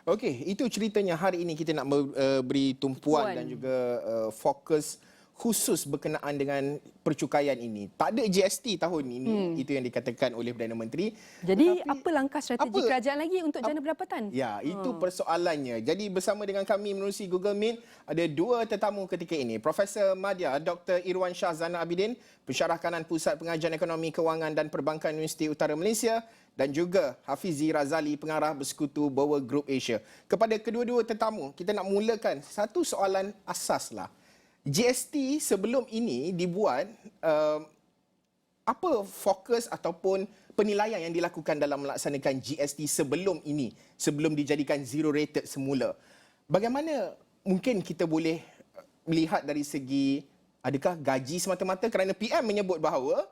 Okey, itu ceritanya hari ini kita nak beri tumpuan dan juga fokus khusus berkenaan dengan percukaian ini. Tak ada GST tahun ini, itu yang dikatakan oleh Perdana Menteri. Jadi Tetapi apa langkah strategi apa kerajaan lagi untuk ap jana pendapatan? ya, itu persoalannya. Jadi bersama dengan kami menerusi Google Meet, ada dua tetamu ketika ini. Profesor Madya, Dr. Irwan Shah Zainal Abidin, Pensyarah Kanan Pusat Pengajian Ekonomi Kewangan dan Perbankan Universiti Utara Malaysia, dan juga Hafizi Razali, Pengarah Bersekutu Bower Group Asia. Kepada kedua-dua tetamu, kita nak mulakan satu soalan asas lah. GST sebelum ini dibuat, apa fokus ataupun penilaian yang dilakukan dalam melaksanakan GST sebelum ini, sebelum dijadikan zero rated semula? Bagaimana mungkin kita boleh melihat dari segi adakah gaji semata-mata, kerana PM menyebut bahawa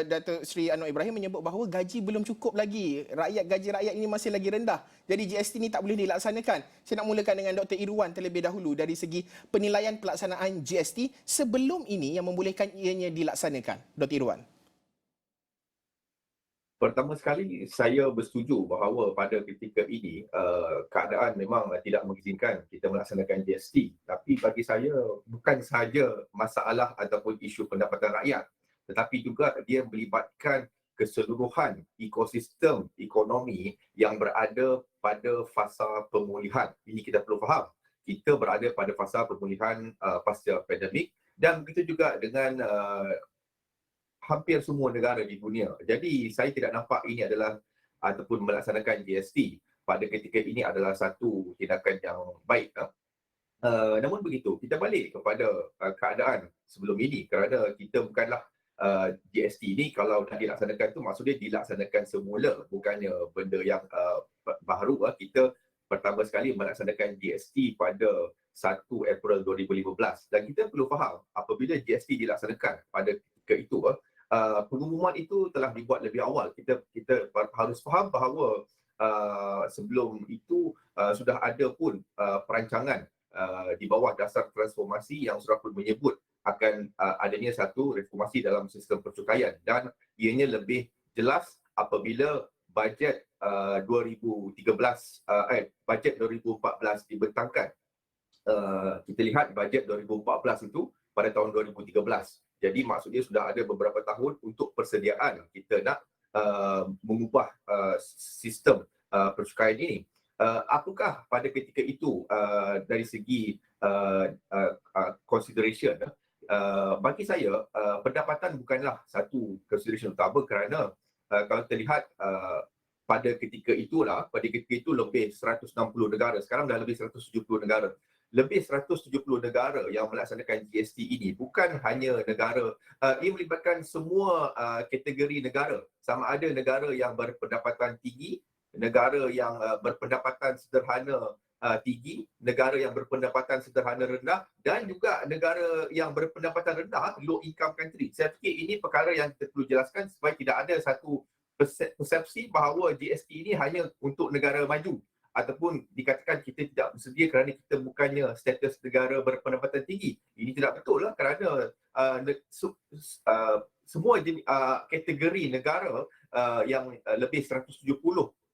Datuk Seri Anwar Ibrahim menyebut bahawa gaji belum cukup lagi. Gaji rakyat ini masih lagi rendah. Jadi GST ini tak boleh dilaksanakan. Saya nak mulakan dengan Dr. Irwan terlebih dahulu dari segi penilaian pelaksanaan GST sebelum ini yang membolehkan ianya dilaksanakan. Dr. Irwan. Pertama sekali, saya bersetuju bahawa pada ketika ini keadaan memang tidak mengizinkan kita melaksanakan GST. Tapi bagi saya, bukan sahaja masalah ataupun isu pendapatan rakyat, tetapi juga dia melibatkan keseluruhan ekosistem ekonomi yang berada pada fasa pemulihan. Ini kita perlu faham. Kita berada pada fasa pemulihan pasca pandemik, dan begitu juga dengan hampir semua negara di dunia. Jadi saya tidak nampak ini adalah ataupun melaksanakan GST pada ketika ini adalah satu tindakan yang baik. Namun begitu, kita balik kepada keadaan sebelum ini, kerana kita bukanlah GST ini kalau dah dilaksanakan tu maksudnya dilaksanakan semula, bukannya benda yang baru. Kita pertama sekali melaksanakan GST pada 1 April 2015, dan kita perlu faham apabila GST dilaksanakan pada ketika itu, pengumuman itu telah dibuat lebih awal. Kita harus faham bahawa sebelum itu sudah ada pun perancangan di bawah dasar transformasi yang sudah pun menyebut akan adanya satu reformasi dalam sistem percukaian, dan ianya lebih jelas apabila bajet 2014 dibentangkan. Kita lihat bajet 2014 itu pada tahun 2013. Jadi maksudnya sudah ada beberapa tahun untuk persediaan kita nak mengubah sistem percukaian ini. Apakah pada ketika itu dari segi consideration, bagi saya pendapatan bukanlah satu consideration utama, kerana kalau kita lihat pada ketika itu lebih 160 negara, sekarang dah lebih 170 negara. Lebih 170 negara yang melaksanakan GST ini. Bukan hanya negara, ia melibatkan semua kategori negara. Sama ada negara yang berpendapatan tinggi, negara yang berpendapatan sederhana tinggi, negara yang berpendapatan sederhana rendah, dan juga negara yang berpendapatan rendah, low income country. Saya fikir ini perkara yang kita perlu jelaskan supaya tidak ada satu persepsi bahawa GST ini hanya untuk negara maju, ataupun dikatakan kita tidak bersedia kerana kita bukannya status negara berpendapatan tinggi. Ini tidak betul lah, kerana semua kategori negara yang lebih 170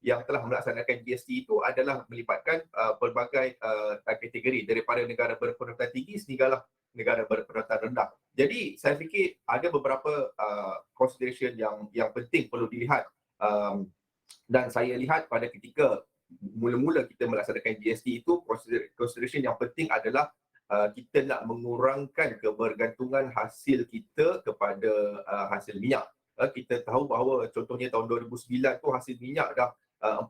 yang telah melaksanakan GST itu adalah melibatkan pelbagai kategori, daripada negara berpendapatan tinggi sehinggalah negara berpendapatan rendah. Jadi saya fikir ada beberapa consideration yang penting perlu dilihat, dan saya lihat pada ketika mula-mula kita melaksanakan GST itu, consideration yang penting adalah kita nak mengurangkan kebergantungan hasil kita kepada hasil minyak. Kita tahu bahawa contohnya tahun 2009 tu hasil minyak dah 40%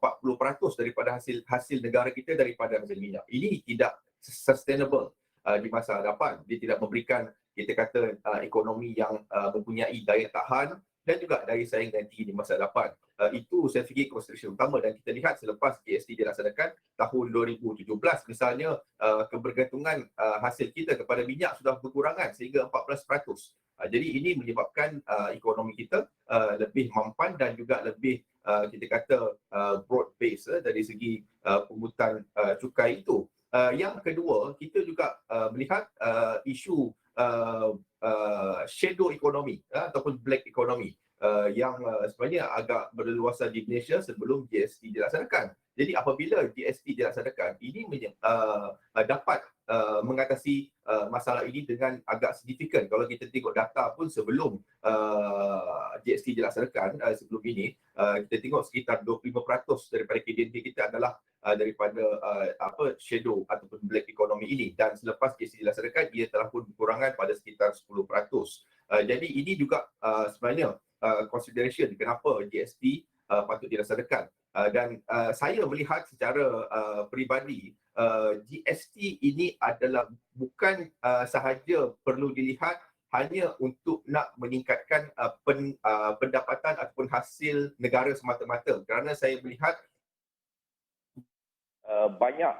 daripada hasil negara kita daripada hasil minyak. Ini tidak sustainable di masa hadapan. Dia tidak memberikan, kita kata, ekonomi yang mempunyai daya tahan dan juga daya saing yang tinggi di masa hadapan. Itu saya fikir consideration utama, dan kita lihat selepas GST dilaksanakan tahun 2017 misalnya, kebergantungan hasil kita kepada minyak sudah berkurangan sehingga 14%. Jadi ini menyebabkan ekonomi kita lebih mampan dan juga lebih kita kata broad base dari segi pungutan cukai itu. Yang kedua, kita juga melihat isu shadow economy ataupun black economy. yang sebenarnya agak berleluasa di Malaysia sebelum GST dilaksanakan. Jadi apabila GST dilaksanakan, ini dapat mengatasi masalah ini dengan agak signifikan. Kalau kita tengok data pun sebelum GST dilaksanakan sebelum ini, kita tengok sekitar 25% daripada KDNP kita adalah daripada shadow ataupun black economy ini, dan selepas GST dilaksanakan ia telah pun berkurangan pada sekitar 10%. Jadi ini juga sebenarnya consideration kenapa GST patut dilaksanakan. Dan saya melihat secara peribadi, GST ini adalah bukan sahaja perlu dilihat hanya untuk nak meningkatkan pendapatan ataupun hasil negara semata-mata, kerana saya melihat banyak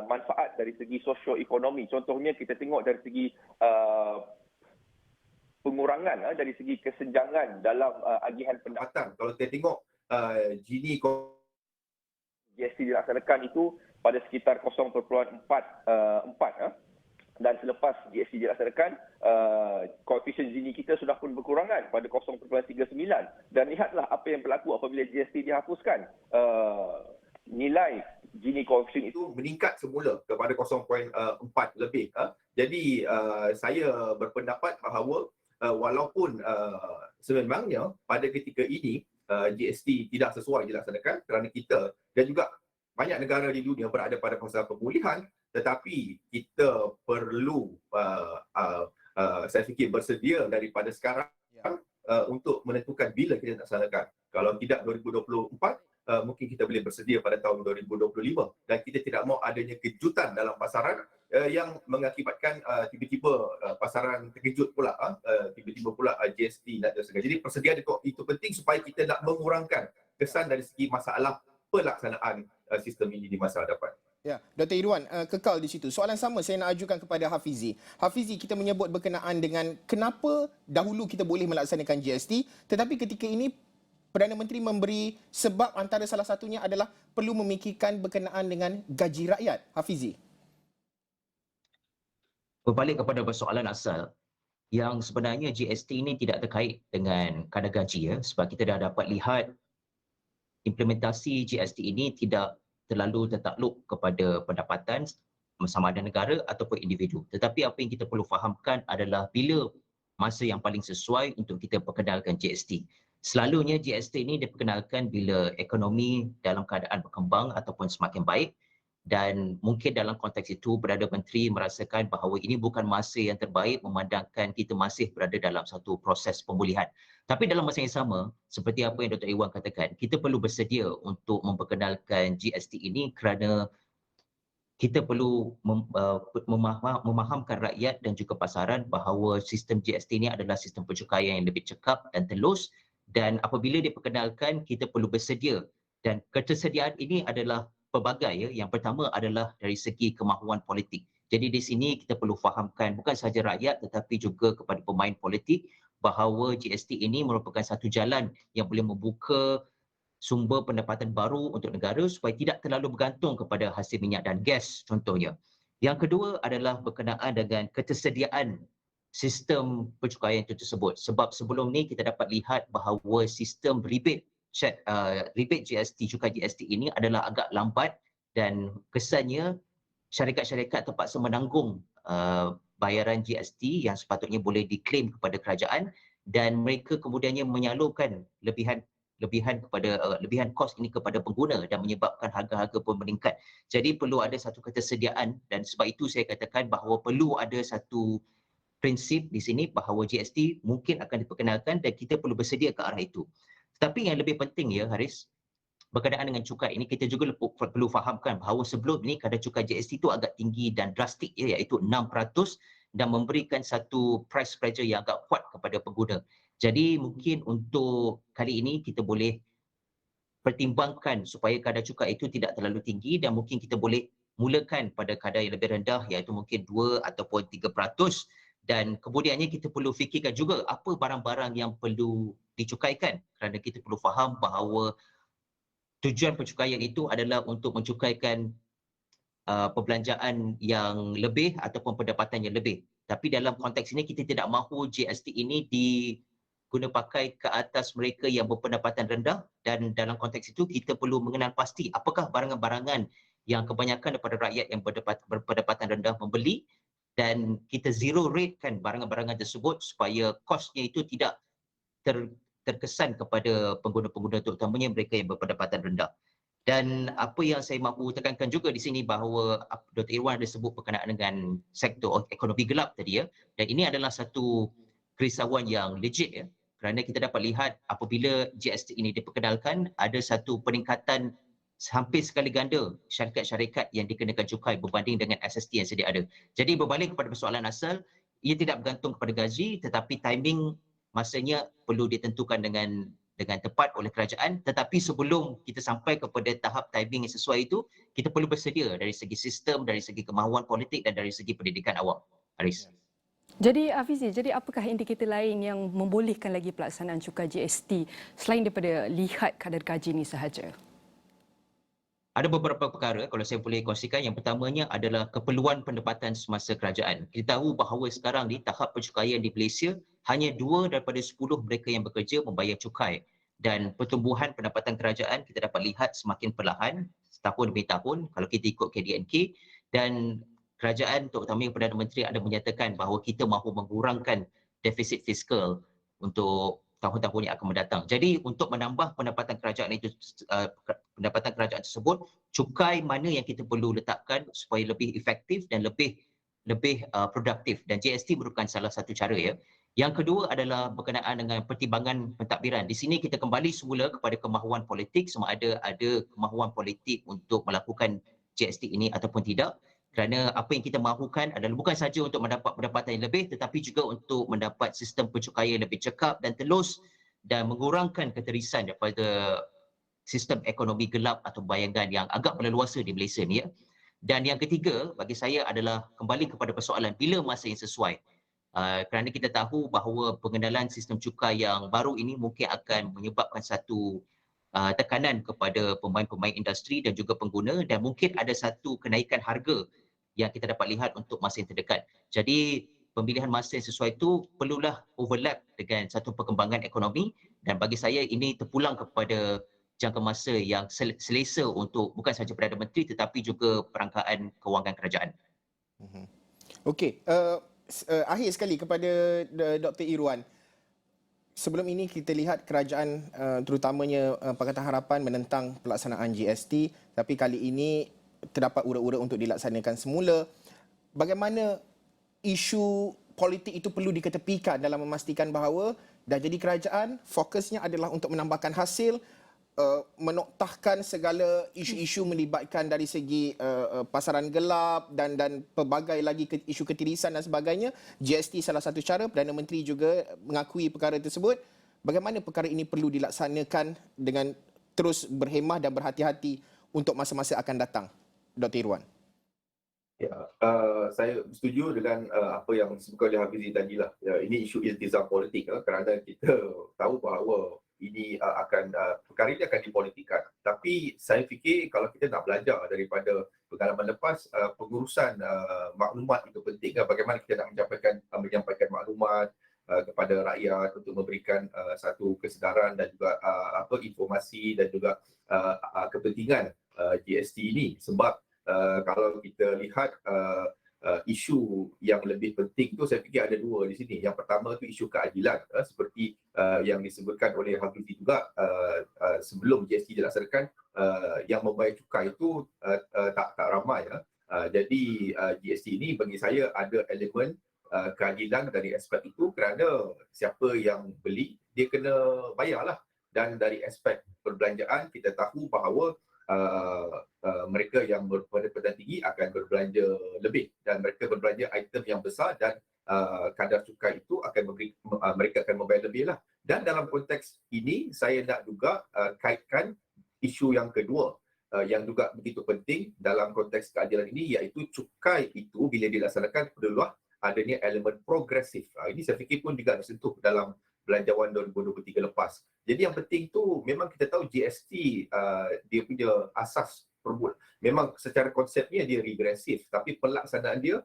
manfaat dari segi sosioekonomi. Contohnya kita tengok dari segi pengurangan dari segi kesenjangan dalam agihan pendapatan. Kalau kita tengok Gini GST dilaksanakan itu pada sekitar 0.44 dan selepas GST dilaksanakan koefisien Gini kita sudah pun berkurangan pada 0.39, dan lihatlah apa yang berlaku apabila GST dihapuskan. Nilai Gini koefisien itu meningkat semula kepada 0.4 lebih. Jadi saya berpendapat bahawa walaupun sememangnya pada ketika ini GST tidak sesuai dilaksanakan kerana kita dan juga banyak negara di dunia berada pada fasa pemulihan, tetapi kita perlu saya fikir bersedia daripada sekarang untuk menentukan bila kita nak laksanakan. Kalau tidak 2024, mungkin kita boleh bersedia pada tahun 2025, dan kita tidak mahu adanya kejutan dalam pasaran yang mengakibatkan tiba-tiba pasaran terkejut pula, tiba-tiba pula GST nak dilaksanakan. Jadi persediaan itu penting supaya kita nak mengurangkan kesan dari segi masalah pelaksanaan sistem ini di masa hadapan. Ya, Dr. Irwan, kekal di situ. Soalan sama saya nak ajukan kepada Hafizi. Hafizi, kita menyebut berkenaan dengan kenapa dahulu kita boleh melaksanakan GST, tetapi ketika ini Perdana Menteri memberi sebab antara salah satunya adalah perlu memikirkan berkenaan dengan gaji rakyat. Hafizi. Berbalik kepada persoalan asal, yang sebenarnya GST ini tidak terkait dengan kadar gaji, sebab kita dah dapat lihat implementasi GST ini tidak terlalu tertakluk kepada pendapatan sama ada negara ataupun individu. Tetapi apa yang kita perlu fahamkan adalah bila masa yang paling sesuai untuk kita perkenalkan GST. Selalunya GST ini diperkenalkan bila ekonomi dalam keadaan berkembang ataupun semakin baik, dan mungkin dalam konteks itu Perdana Menteri merasakan bahawa ini bukan masa yang terbaik memandangkan kita masih berada dalam satu proses pemulihan. Tapi dalam masa yang sama, seperti apa yang Dr. Irwan katakan, kita perlu bersedia untuk memperkenalkan GST ini kerana kita perlu memahamkan rakyat dan juga pasaran bahawa sistem GST ini adalah sistem pencukaian yang lebih cekap dan telus, dan apabila diperkenalkan kita perlu bersedia, dan ketersediaan ini adalah pelbagai. Yang pertama adalah dari segi kemahuan politik. Jadi di sini kita perlu fahamkan bukan sahaja rakyat tetapi juga kepada pemain politik bahawa GST ini merupakan satu jalan yang boleh membuka sumber pendapatan baru untuk negara supaya tidak terlalu bergantung kepada hasil minyak dan gas contohnya. Yang kedua adalah berkenaan dengan ketersediaan sistem pencukaian itu tersebut. Sebab sebelum ni kita dapat lihat bahawa sistem rebate GST, cukai GST ini adalah agak lambat, dan kesannya syarikat-syarikat terpaksa menanggung bayaran GST yang sepatutnya boleh diklaim kepada kerajaan, dan mereka kemudiannya menyalurkan lebihan kos ini kepada pengguna dan menyebabkan harga-harga pun meningkat. Jadi perlu ada satu ketersediaan, dan sebab itu saya katakan bahawa perlu ada satu prinsip di sini bahawa GST mungkin akan diperkenalkan dan kita perlu bersedia ke arah itu. Tapi yang lebih penting Haris, berkenaan dengan cukai ini kita juga perlu fahamkan bahawa sebelum ini kadar cukai GST itu agak tinggi dan drastik iaitu 6% dan memberikan satu price pressure yang agak kuat kepada pengguna. Jadi mungkin untuk kali ini kita boleh pertimbangkan supaya kadar cukai itu tidak terlalu tinggi, dan mungkin kita boleh mulakan pada kadar yang lebih rendah iaitu mungkin 2 ataupun 3%, dan kemudiannya kita perlu fikirkan juga apa barang-barang yang perlu dicukaikan, kerana kita perlu faham bahawa tujuan pencukaian itu adalah untuk mencukaikan perbelanjaan yang lebih ataupun pendapatan yang lebih. Tapi dalam konteks ini kita tidak mahu GST ini guna pakai ke atas mereka yang berpendapatan rendah, dan dalam konteks itu kita perlu mengenal pasti apakah barangan-barangan yang kebanyakan daripada rakyat yang berpendapatan rendah membeli, dan kita zero rate kan barangan-barangan tersebut supaya kosnya itu tidak terkesan kepada pengguna-pengguna, terutamanya mereka yang berpendapatan rendah. Dan apa yang saya mahu tekankan juga di sini bahawa Dr. Irwan ada sebut berkenaan dengan sektor ekonomi gelap tadi ya, dan ini adalah satu kerisauan yang legit ya, kerana kita dapat lihat apabila GST ini diperkenalkan, ada satu peningkatan hampir sekali ganda syarikat-syarikat yang dikenakan cukai berbanding dengan SST yang sedia ada. Jadi berbalik kepada persoalan asal, ia tidak bergantung kepada gaji, tetapi timing masanya perlu ditentukan dengan tepat oleh kerajaan, tetapi sebelum kita sampai kepada tahap timing yang sesuai itu, kita perlu bersedia dari segi sistem, dari segi kemahuan politik dan dari segi pendidikan awam. Aris. Jadi Hafizi, jadi apakah indikator lain yang membolehkan lagi pelaksanaan cukai GST selain daripada lihat kadar gaji ini sahaja? Ada beberapa perkara kalau saya boleh kongsikan. Yang pertamanya adalah keperluan pendapatan semasa kerajaan. Kita tahu bahawa sekarang ni tahap pencukaian di Malaysia hanya 2 daripada 10 mereka yang bekerja membayar cukai, dan pertumbuhan pendapatan kerajaan kita dapat lihat semakin perlahan setahun demi tahun kalau kita ikut KDNK, dan kerajaan terutamanya Perdana Menteri ada menyatakan bahawa kita mahu mengurangkan defisit fiskal untuk tahun-tahun yang akan mendatang. Jadi untuk menambah pendapatan kerajaan itu, pendapatan kerajaan tersebut, cukai mana yang kita perlu letakkan supaya lebih efektif dan lebih produktif, dan GST merupakan salah satu cara ya. Yang kedua adalah berkenaan dengan pertimbangan pentadbiran. Di sini kita kembali semula kepada kemahuan politik, sama ada kemahuan politik untuk melakukan GST ini ataupun tidak. Kerana apa yang kita mahukan adalah bukan saja untuk mendapat pendapatan yang lebih, tetapi juga untuk mendapat sistem pencukaian yang lebih cekap dan telus, dan mengurangkan keterisan daripada sistem ekonomi gelap atau bayangan yang agak berleluasa di Malaysia ni ya. Dan yang ketiga bagi saya adalah kembali kepada persoalan bila masa yang sesuai. Kerana kita tahu bahawa pengenalan sistem cukai yang baru ini mungkin akan menyebabkan satu tekanan kepada pemain-pemain industri dan juga pengguna, dan mungkin ada satu kenaikan harga yang kita dapat lihat untuk masa yang terdekat. Jadi pemilihan masa yang sesuai itu perlulah overlap dengan satu perkembangan ekonomi, dan bagi saya ini terpulang kepada jangka masa yang selesa untuk bukan sahaja Perdana Menteri tetapi juga perangkaan kewangan kerajaan. Okey, akhir sekali kepada Dr. Irwan. Sebelum ini kita lihat kerajaan terutamanya Pakatan Harapan menentang pelaksanaan GST, tapi kali ini terdapat ura-ura untuk dilaksanakan semula. Bagaimana isu politik itu perlu diketepikan dalam memastikan bahawa dah jadi kerajaan, fokusnya adalah untuk menambahkan hasil, menoktahkan segala isu-isu melibatkan dari segi pasaran gelap dan pelbagai lagi isu ketirisan dan sebagainya. GST salah satu cara, Perdana Menteri juga mengakui perkara tersebut. Bagaimana perkara ini perlu dilaksanakan dengan terus berhemah dan berhati-hati untuk masa-masa akan datang, Dr. Irwan? Ya, saya setuju dengan apa yang disebutkan oleh Hafizi tadilah. Ya, ini isu iltizam politik kerana kita tahu bahawa ini perkara ini akan dipolitikkan. Tapi saya fikir kalau kita nak belajar daripada pengalaman lepas, pengurusan maklumat itu penting. Bagaimana kita nak menyampaikan maklumat kepada rakyat untuk memberikan satu kesedaran dan juga informasi dan juga kepentingan GST ini. Sebab kalau kita lihat isu yang lebih penting tu, saya fikir ada dua di sini. Yang pertama tu isu keadilan, seperti yang disebutkan oleh Hafizi juga, sebelum GST dilaksanakan, yang membayar cukai itu tak ramai. Jadi GST ini bagi saya ada elemen keadilan dari aspek itu, kerana siapa yang beli dia kena bayarlah. Dan dari aspek perbelanjaan kita tahu bahawa mereka yang berpendapatan tinggi akan berbelanja lebih, dan mereka berbelanja item yang besar, dan kadar cukai itu akan mereka akan membayar lebih lah. Dan dalam konteks ini saya nak juga kaitkan isu yang kedua yang juga begitu penting dalam konteks keadilan ini, iaitu cukai itu bila dilaksanakan perlulah adanya elemen progresif. Ini saya fikir pun juga disentuh dalam Belanjawan 2023 lepas. Jadi yang penting tu memang kita tahu GST dia punya asas memang secara konsepnya dia regresif, tapi pelaksanaan dia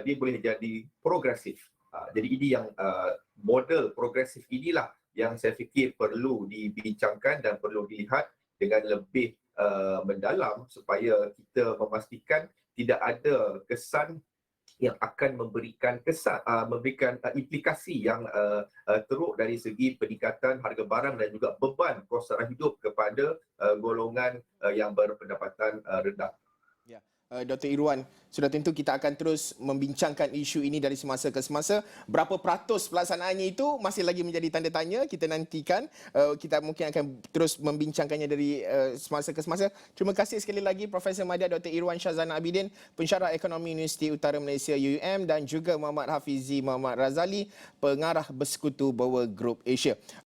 dia boleh jadi progresif. Jadi ini yang model progresif inilah yang saya fikir perlu dibincangkan dan perlu dilihat dengan lebih mendalam supaya kita memastikan tidak ada kesan yang akan memberikan implikasi yang teruk dari segi peningkatan harga barang dan juga beban kos sara hidup kepada golongan yang berpendapatan rendah. Ya. Dr. Irwan, sudah tentu kita akan terus membincangkan isu ini dari semasa ke semasa. Berapa peratus pelaksanaannya itu masih lagi menjadi tanda tanya. Kita nantikan. Kita mungkin akan terus membincangkannya dari semasa ke semasa. Terima kasih sekali lagi Profesor Madya Dr. Irwan Shah Zainal Abidin, Pensyarah Ekonomi Universiti Utara Malaysia UUM, dan juga Muhammad Hafizi Muhammad Razali, Pengarah Bersekutu Bower Group Asia.